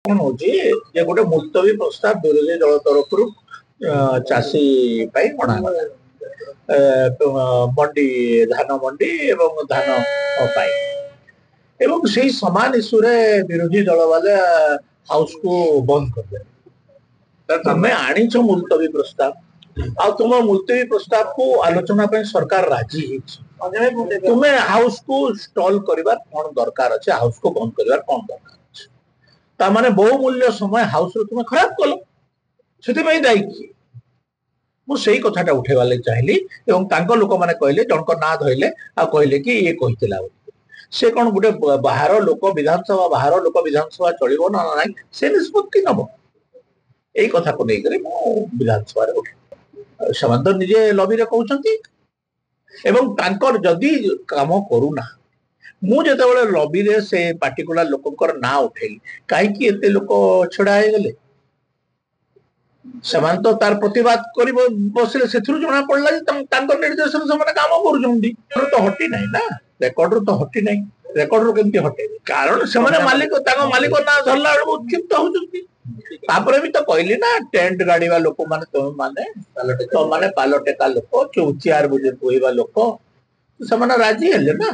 कौन हो गोटे मुलतवी प्रस्ताव विरोधी दल तरफ चाषी मंडी धान मंडी एवं धान एवं से समान इश्यू रे विरोधी दल वाले हाउस को बंद कर तुम्हें आनीच मुलतवी प्रस्ताव आ तुम मुलतवी प्रस्ताव को आलोचना पे सरकार राजी है तुम्हें हाउस को स्टॉल करिवार कौन दरकार अच्छे हाउस को बंद करिवार कौन दरकार अच्छे ता माने बहुमूल्य समय हाउस रो तुम्हें खराब कलो सेति पई दायी की मु सेही कथाटा उठेवा ले चाहली एवं तांको लोक माने कहले जणको ना धइले आ कहले कि ये कहितला से कौन गोटे बाहर लोक विधानसभा बाहर लोक विधानसभा चलिबो ना नाही से निष्पत्ति नबो एई कथा को नै करे मु विधानसभा रे समांतर निजे लॉबी रे कहउछंती एवं तांकर जदी काम करूना मु जेतेबेले लॉबी रे से पार्टिकुलर लोककर ना उठेली काहे कि एते लोक छडा हे गेले समान तो तार प्रतिवाद करी बसले सेथुर जणा पडला जे तांकर निर्देशन से काम करूछंती तो हटी नाही ना रेकॉर्ड रो तो हटी नाही रेकॉर्ड रो केमती हटे कारण से मालिक तांको मालिक ना धरला उत्क्षिप्त होउछंती तापरे भी तो कहली ना टेंट गाड़ी वा लोक माने तो माने पालो टेका लोक चौचियार बुझे कोइबा लोक से राजी हेले ना।